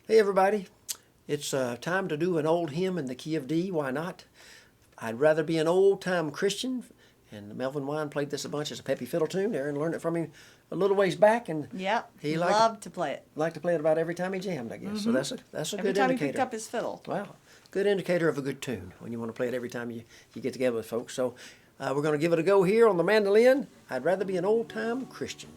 Hey everybody, it's time to do an old hymn in the key of D. Why not? I'd rather be an old-time Christian, and Melvin Wine played this a bunch as a peppy fiddle tune. Erynn learned it from him a little ways back, and yep, he loved to play it. Liked to play it about every time he jammed, I guess. So that's a Every good time indicator. he picked up his fiddle. Wow, good indicator of a good tune when you want to play it every time you get together with folks. So we're going to give it a go here on the mandolin. I'd rather be an old-time Christian.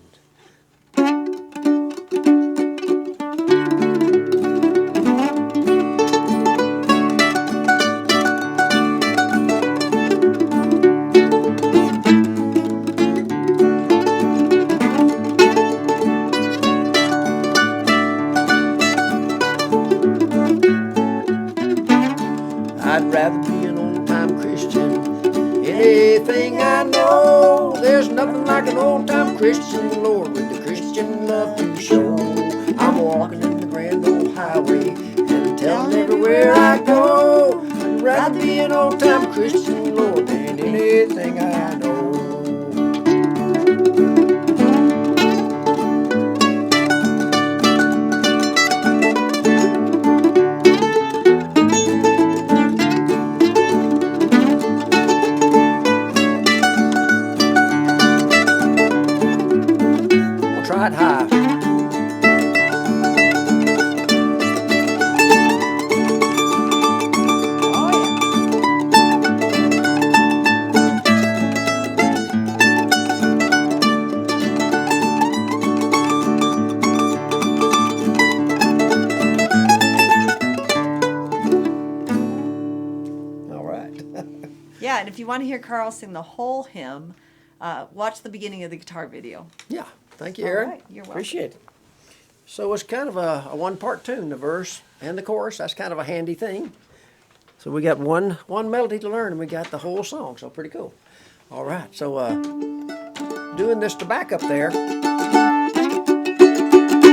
I'd rather be an old-time Christian. Anything I know, there's nothing like an old-time Christian, Lord, with the Christian love to show. I'm walking in the grand old highway and telling everywhere I go, I'd rather be an old-time Christian, Lord, than anything I know. Try it high. All right. Yeah, and if you want to hear Carl sing the whole hymn, watch the beginning of the guitar video. Yeah, thank you, All Erynn. right, you're welcome. Appreciate it. So it's kind of a one-part tune, the verse and the chorus. That's kind of a handy thing. So we got one melody to learn, and we got the whole song, so pretty cool. All right, so doing this to back up there,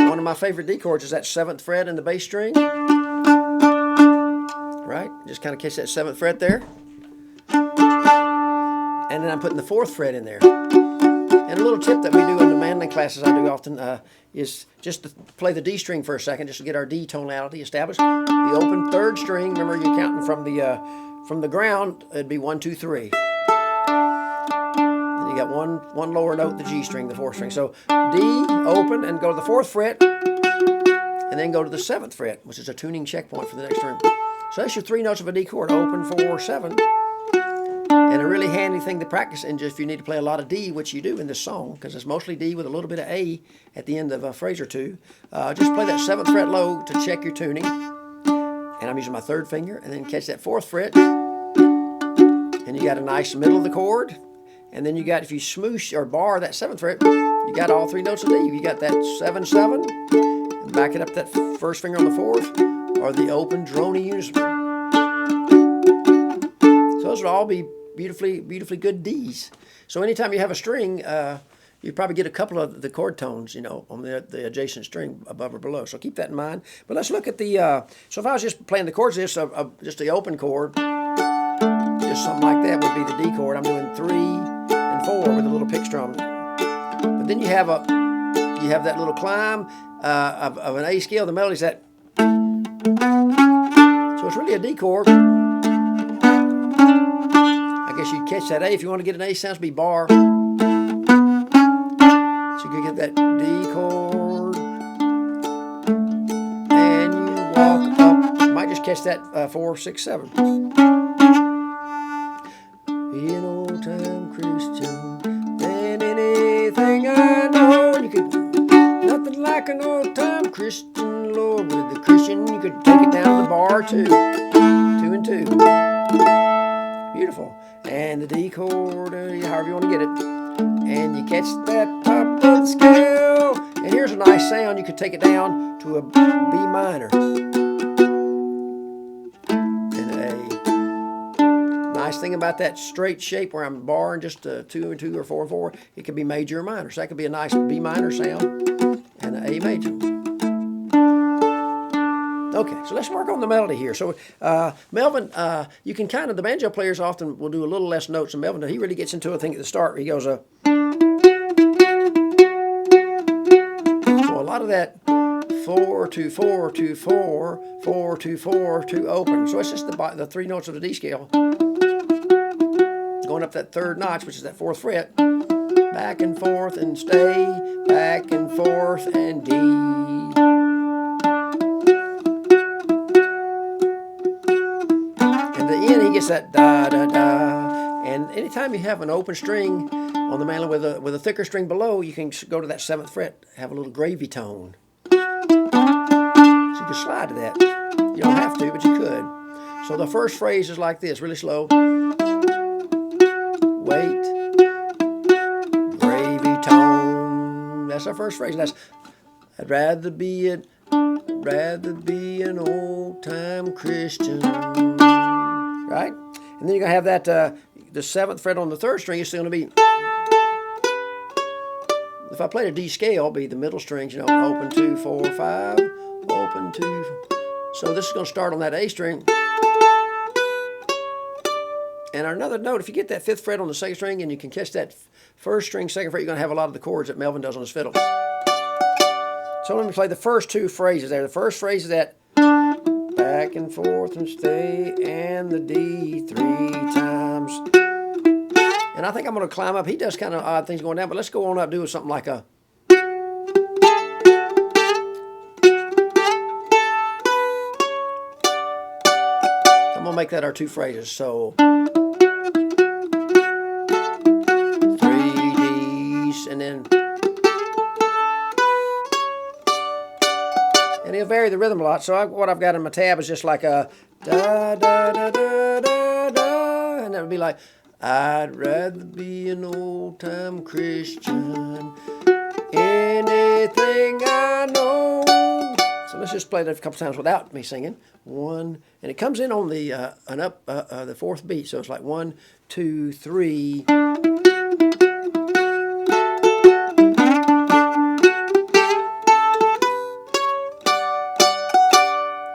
one of my favorite D chords is that 7th fret in the bass string. Right, just kind of catch that 7th fret there. And then I'm putting the 4th fret in there. And a little tip that we do in the mandolin classes I do often is just to play the D string for a second, just to get our D tonality established. The open 3rd string, remember you're counting from the ground, it'd be 1, 2, 3. And you got one lower note, the G string, the 4th string. So D, open, and go to the 4th fret, and then go to the 7th fret, which is a tuning checkpoint for the next string. So that's your 3 notes of a D chord, open, 4, 7. And a really handy thing to practice, and just if you need to play a lot of D, which you do in this song, because it's mostly D with a little bit of A at the end of a phrase or two, just play that 7th fret low to check your tuning. And I'm using my 3rd finger, and then catch that 4th fret. And you got a nice middle of the chord. And then you got, if you smoosh or bar that 7th fret, you got all 3 notes of D. You got that 7, 7, and back it up that 1st finger on the 4th, or the open droney unison. So those will all be beautifully good Ds. So anytime you have a string, you probably get a couple of the chord tones, on the adjacent string above or below. So keep that in mind. But let's look at the, so if I was just playing the chords, just the open chord, just something like that would be the D chord. I'm doing 3 and 4 with a little pick strum. But then you have that little climb of an A scale. The melody's that. So it's really a D chord. I guess you'd catch that A. If you want to get an A sound, it'd be bar. So you can get that D chord. And you walk up. You might just catch that 4, 6, 7. Be an old-time Christian than anything I know. And you could, nothing like an old-time Christian, Lord, with the Christian. You could take it down to the bar, 2. 2 and 2. Beautiful. And the D chord, however you want to get it. And you catch that top of the scale. And here's a nice sound. You could take it down to a B minor. And a nice thing about that straight shape where I'm barring just 2 and 2 or 4 and 4, it could be major or minor. So that could be a nice B minor sound and an A major. Okay, so let's work on the melody here. So Melvin, you can kind of, the banjo players often will do a little less notes than Melvin. He really gets into a thing at the start where he goes, so a lot of that 4, 2, 4, 2, 4, 4, 2, 4, 2, open. So it's just the 3 notes of the D scale. Going up that 3rd notch, which is that 4th fret. Back and forth and stay, back and forth and D. And the end, he gets that da da da. And anytime you have an open string on the mandolin with a thicker string below, you can go to that 7th fret, have a little gravy tone. So you can slide to that. You don't have to, but you could. So the first phrase is like this, really slow. Wait, gravy tone. That's our first phrase. And that's I'd rather be an old-time Christian. Right? And then you're going to have that, the 7th fret on the 3rd string is still going to be, if I played a D scale, it'll be the middle strings, you know, open 2, 4, 5, open 2. So this is going to start on that A string. And another note, if you get that 5th fret on the 2nd string and you can catch that 1st string, 2nd fret, you're going to have a lot of the chords that Melvin does on his fiddle. So let me play the first 2 phrases there. The first phrase is that back and forth and stay, and the D 3 times. And I think I'm going to climb up. He does kind of odd things going down, but let's go on up doing something like a. I'm going to make that our 2 phrases. So 3 Ds, and then. And he'll vary the rhythm a lot. So what I've got in my tab is just like a da da da da da da, and that would be like, I'd rather be an old-time Christian, anything I know. So let's just play that a couple times without me singing. 1, and it comes in on the the 4th beat. So it's like 1, 2, 3.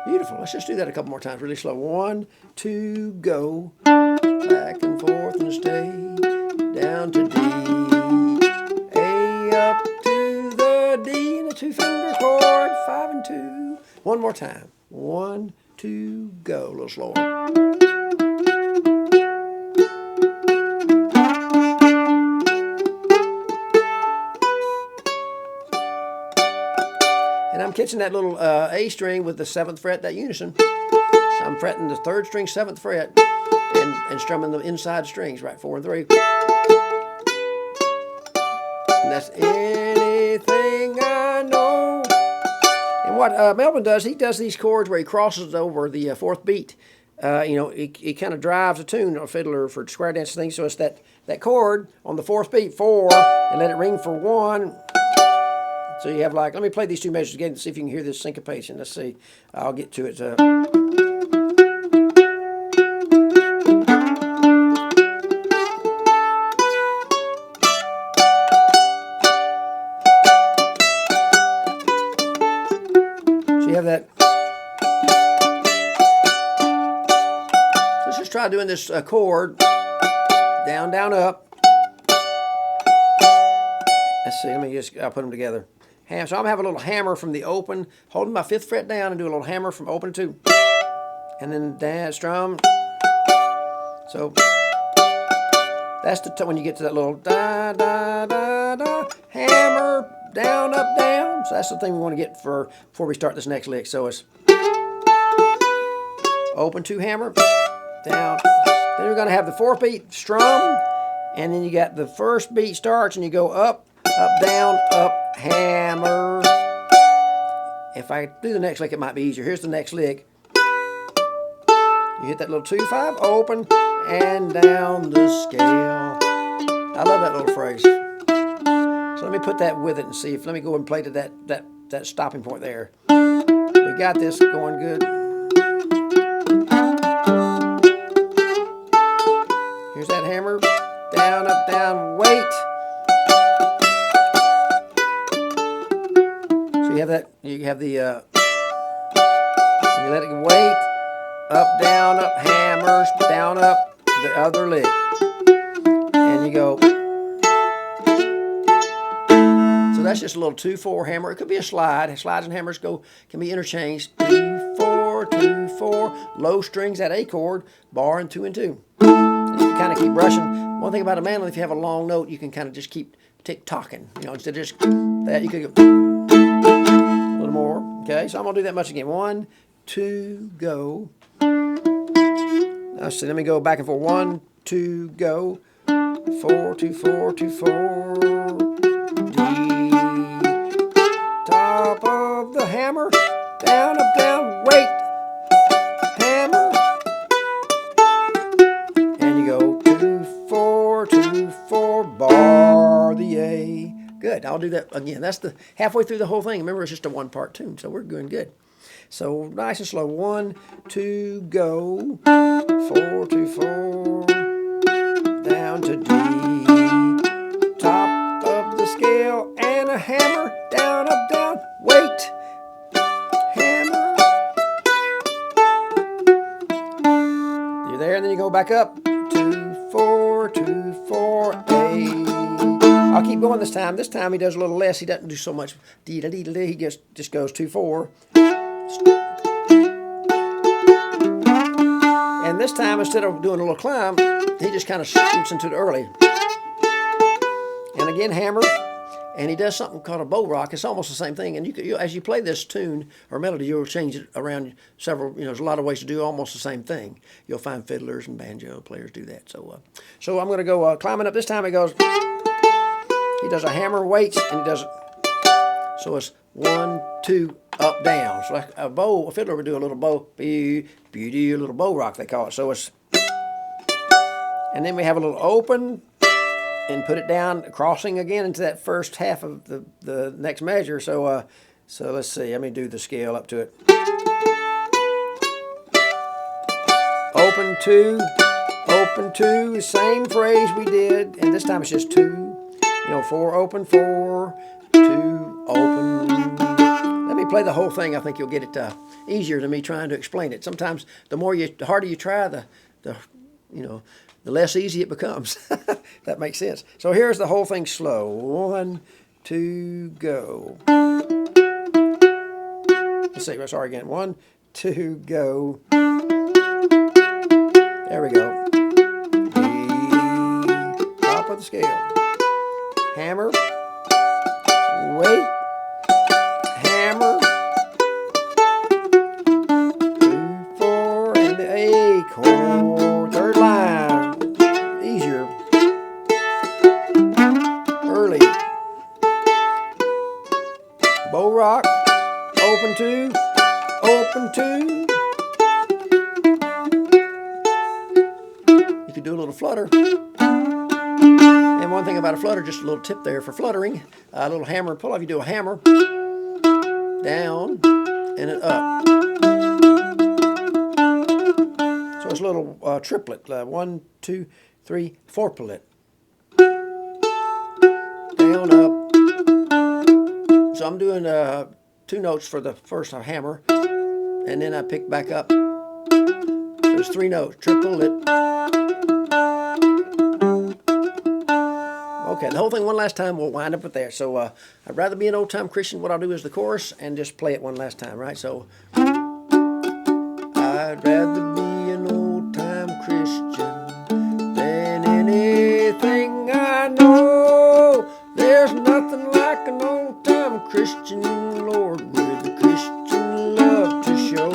Beautiful. Let's just do that a couple more times, really slow. 1, 2, go. Back and forth and stay. Down to D. A up to the D and a 2-finger chord. 5 and 2. One more time. 1, 2, go. A little slower. And I'm catching that little A string with the 7th fret, that unison. So I'm fretting the 3rd string, 7th fret, and strumming the inside strings, right, 4 and 3. And that's anything I know. And what Melvin does, he does these chords where he crosses over the 4th beat. You know, it kind of drives a tune, a fiddler for square dance things. So it's that chord on the 4th beat, 4, and let it ring for 1. So you have like, let me play these 2 measures again and see if you can hear this syncopation. Let's see. I'll get to it. So you have that. So let's just try doing this chord. Down, down, up. Let's see, I'll put them together. So I'm going to have a little hammer from the open, holding my 5th fret down and do a little hammer from open to, and then down, strum. So that's when you get to that little da, da, da, da, hammer, down, up, down. So that's the thing we want to get before we start this next lick. So it's open 2, hammer, down. Then we're going to have the 4th beat, strum, and then you got the 1st beat starts and you go up, down, up, hammer. If I do the next lick, it might be easier. Here's the next lick. You hit that little 2, 5, open, and down the scale. I love that little phrase. So let me put that with it and see if, let me go and play to that stopping point there. We got this going good. Here's that hammer. Down, up, down, wait. You have that, you have the, you let it wait, up, hammers, down, up, the other lick, and you go. So that's just a little 2-4 hammer. It could be a slide. Slides and hammers can be interchanged. 2-4, 2-4. Low strings at A chord, bar and 2 and 2. And you can kind of keep brushing. One thing about a mandolin, if you have a long note, you can kind of just keep tick-tocking. You know, instead of just that, you could go a little more. Okay, so I'm gonna do that much again. 1, 2, go. Now see, let me go back and forth. 1, 2, go. 4, 2, 4, 2, 4. D. Top of the hammer. Down, up, down. Wait. Hammer. And you go 2, 4, 2, 4. Bar the A. Good. I'll do that again. That's the halfway through the whole thing. Remember, it's just a 1-part tune, so we're doing good. So nice and slow. 1, 2, go. 4, 2, 4. Down to D. Top of the scale and a hammer. Down, up, down. Wait. Hammer. You're there, and then you go back up. 2, 4, 2, 4, A. I'll keep going this time. This time he does a little less. He doesn't do so much D da D da D. He just goes 2, 4. And this time, instead of doing a little climb, he just kind of shoots into it early. And again, hammer. And he does something called a bow rock. It's almost the same thing. And as you play this tune or melody, you'll change it around several. There's a lot of ways to do almost the same thing. You'll find fiddlers and banjo players do that. So I'm going to go climbing up. This time he does a hammer, waits, and he does it. So it's 1, 2, up, down. So like a fiddler would do a little bow, a little bow rock they call it. So it's, and then we have a little open and put it down, crossing again into that first half of the next measure. So let's see. Let me do the scale up to it. Open 2, open 2, same phrase we did, and this time it's just 2. 4 open, 4, 2 open. Let me play the whole thing. I think you'll get it easier than me trying to explain it. Sometimes the harder you try, the less easy it becomes. That makes sense. So here's the whole thing slow. 1, 2, go. Let's see. Sorry again. 1, 2, go. There we go. D. Top of the scale. Hammer. Wait. Hammer. 2, 4, and the A chord. Third line. Easier. Early. Bow rock. Open 2. Open 2. You could do a little flutter. And one thing about a flutter, just a little tip there for fluttering, a little hammer and pull off. You do a hammer, down, and an up. So it's a little triplet, 1, 2, 3, 4-plet. Down, up. So I'm doing 2 notes for the first hammer, and then I pick back up. There's 3 notes, triplet. Okay, the whole thing one last time, we'll wind up with there. So I'd rather be an old-time Christian. What I'll do is the chorus and just play it one last time, right? So I'd rather be an old-time Christian than anything I know. There's nothing like an old-time Christian, Lord, with a Christian love to show.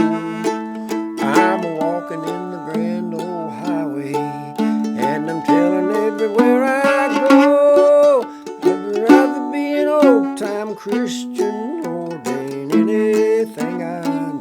I'm walking in the grand old highway, and I'm telling everywhere I go. Old-time Christian more than anything I know.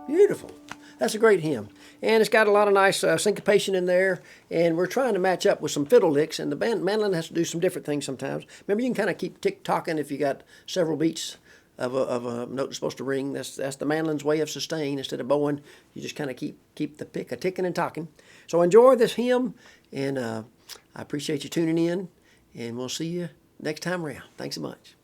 Beautiful. that's a great hymn. And it's got a lot of nice syncopation in there. And we're trying to match up with some fiddle licks. And the mandolin has to do some different things sometimes. Remember, you can kind of keep tick-tocking if you got several beats of a note that's supposed to ring. That's the mandolin's way of sustain. Instead of bowing, you just kind of keep the pick a-ticking and talking. So enjoy this hymn, and I appreciate you tuning in, and we'll see you next time around. Thanks so much.